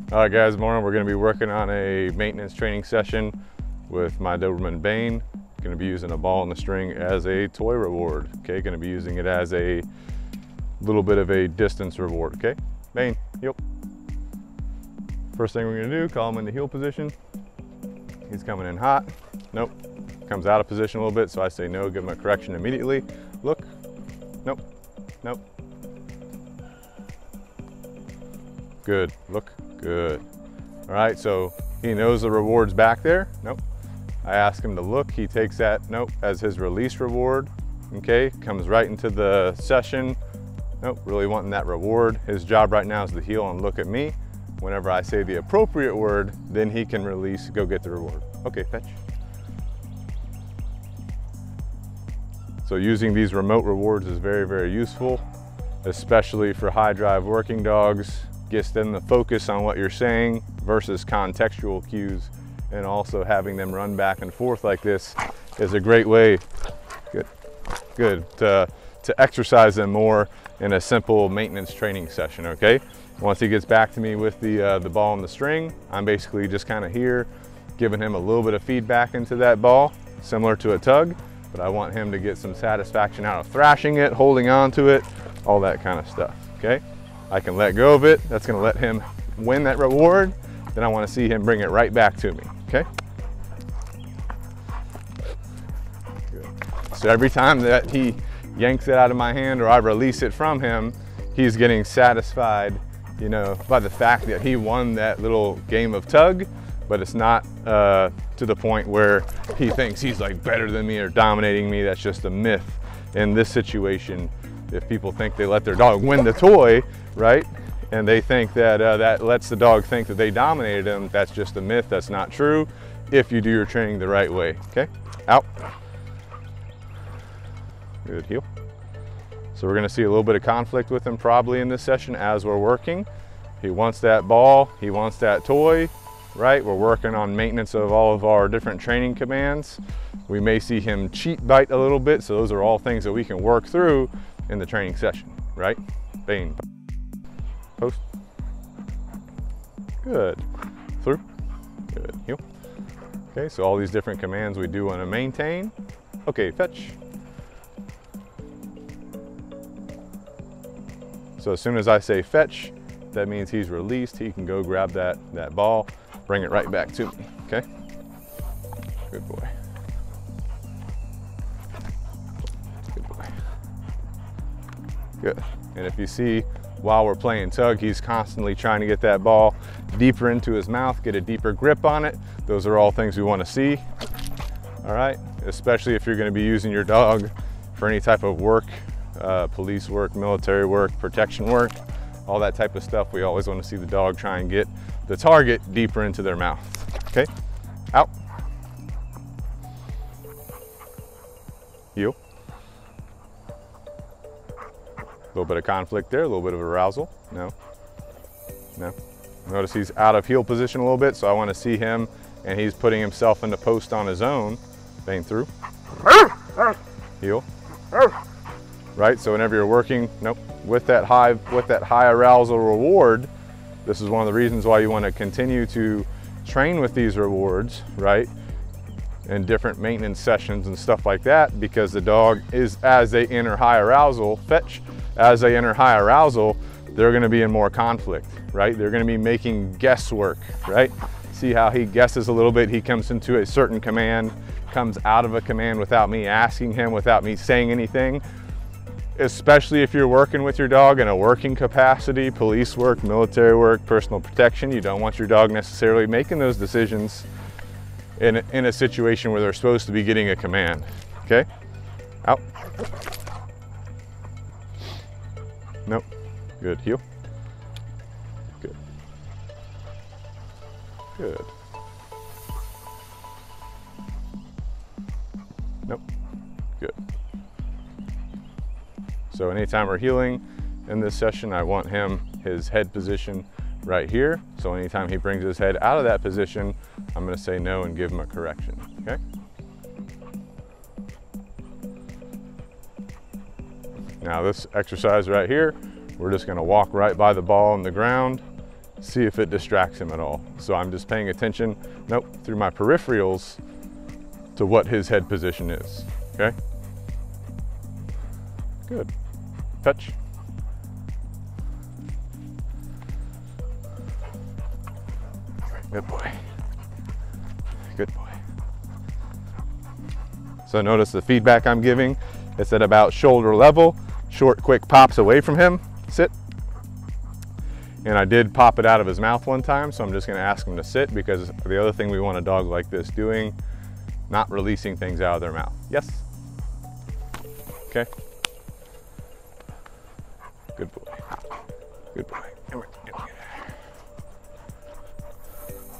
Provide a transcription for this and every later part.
All right guys, morning. We're gonna be working on a maintenance training session with my Doberman Bane. Gonna be using a ball and a string as a toy reward. Okay, gonna be using it as a little bit of a distance reward. Okay, Bane, heel. First thing we're gonna do, call him in the heel position. He's coming in hot. Nope. Comes out of position a little bit, so I say no, give him a correction immediately. Look. Nope. Nope. Good. Look. Good. All right, so he knows the reward's back there. Nope. I ask him to look. He takes that, nope, as his release reward. Okay, comes right into the session. Nope, really wanting that reward. His job right now is to heel and look at me. Whenever I say the appropriate word, then he can release, go get the reward. Okay, fetch. So using these remote rewards is very, very useful, especially for high drive working dogs. Gets them to focus on what you're saying versus contextual cues, and also having them run back and forth like this is a great way, to exercise them more in a simple maintenance training session. Okay, once he gets back to me with the ball and the string, I'm basically just kind of here giving him a little bit of feedback into that ball, similar to a tug, but I want him to get some satisfaction out of thrashing it, holding on to it, all that kind of stuff. Okay, I can let go of it. That's gonna let him win that reward. Then I wanna see him bring it right back to me, okay? Good. So every time that he yanks it out of my hand or I release it from him, he's getting satisfied, you know, by the fact that he won that little game of tug, but it's not to the point where he thinks he's like better than me or dominating me. That's just a myth. In this situation, if people think they let their dog win the toy, right? And they think that that lets the dog think that they dominated him, that's just a myth. That's not true if you do your training the right way. Okay, out. Good, heel. So we're gonna see a little bit of conflict with him probably in this session as we're working. He wants that ball, he wants that toy, right? We're working on maintenance of all of our different training commands. We may see him cheat bite a little bit, so those are all things that we can work through in the training session, right? Bane. Post. Good. Through. Good. Heel. Okay, so all these different commands we do want to maintain. Okay, fetch. So as soon as I say fetch, that means he's released. He can go grab that ball, bring it right back to me. Okay? Good boy. Good boy. Good. And if you see, while we're playing tug, he's constantly trying to get that ball deeper into his mouth, get a deeper grip on it. Those are all things we want to see. All right, especially if you're going to be using your dog for any type of work, police work, military work, protection work, all that type of stuff. We always want to see the dog try and get the target deeper into their mouth. Okay, out. Heel. A little bit of conflict there, a little bit of arousal. No, no. Notice he's out of heel position a little bit, so I want to see him, and he's putting himself into post on his own. Bane through. Heel. Right, so whenever you're working, nope, with that high arousal reward, this is one of the reasons why you want to continue to train with these rewards, right? In different maintenance sessions and stuff like that, because the dog is, as they enter high arousal, fetch, as they enter high arousal, they're gonna be in more conflict, right? They're gonna be making guesswork, right? See how he guesses a little bit, he comes into a certain command, comes out of a command without me asking him, without me saying anything. Especially if you're working with your dog in a working capacity, police work, military work, personal protection, you don't want your dog necessarily making those decisions in a situation where they're supposed to be getting a command. Okay, out. Nope, good, heel. Good, good. Nope, good. So anytime we're healing in this session, I want his head position right here. So anytime he brings his head out of that position, I'm gonna say no and give him a correction, okay? Now this exercise right here, we're just gonna walk right by the ball on the ground see if it distracts him at all. So I'm just paying attention, nope, through my peripherals to what his head position is, okay? Good. Touch. Good boy. Good boy. So notice the feedback I'm giving. It's at about shoulder level. Short, quick pops away from him. Sit. And I did pop it out of his mouth one time, so I'm just gonna ask him to sit, because the other thing we want a dog like this doing, not releasing things out of their mouth. Yes? Okay. Good boy. Good boy.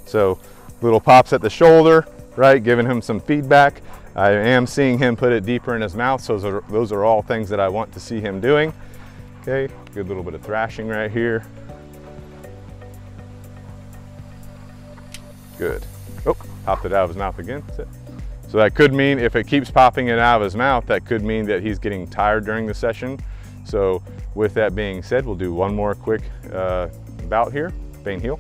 So little pops at the shoulder, right? Giving him some feedback. I am seeing him put it deeper in his mouth, so those are all things that I want to see him doing. Okay, good little bit of thrashing right here. Good. Oh, popped it out of his mouth again. Sit. So that could mean, if it keeps popping it out of his mouth, that could mean that he's getting tired during the session. So with that being said, we'll do one more quick bout here, Bane heel,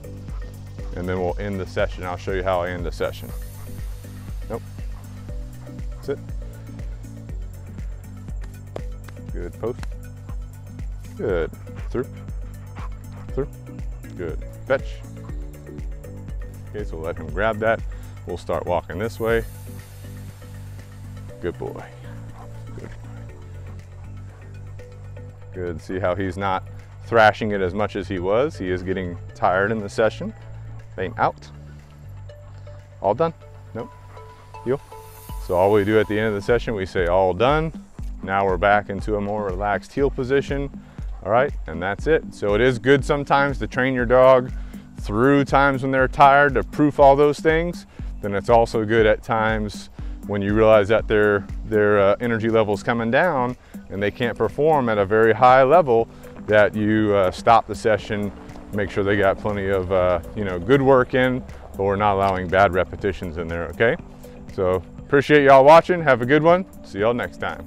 and then we'll end the session. I'll show you how I end the session. Nope. Sit. Good. Post. Good. Through. Through. Good. Fetch. Okay, so we'll let him grab that. We'll start walking this way. Good boy. Good. Good. See how he's not thrashing it as much as he was. He is getting tired in the session. Bane out. All done. Nope. Heel. So all we do at the end of the session, we say all done. Now we're back into a more relaxed heel position. All right, and that's it. So it is good sometimes to train your dog through times when they're tired, to proof all those things. Then it's also good at times when you realize that their energy level's coming down and they can't perform at a very high level, that you stop the session, make sure they got plenty of good work in, but we're not allowing bad repetitions in there, okay? So appreciate y'all watching. Have a good one. See y'all next time.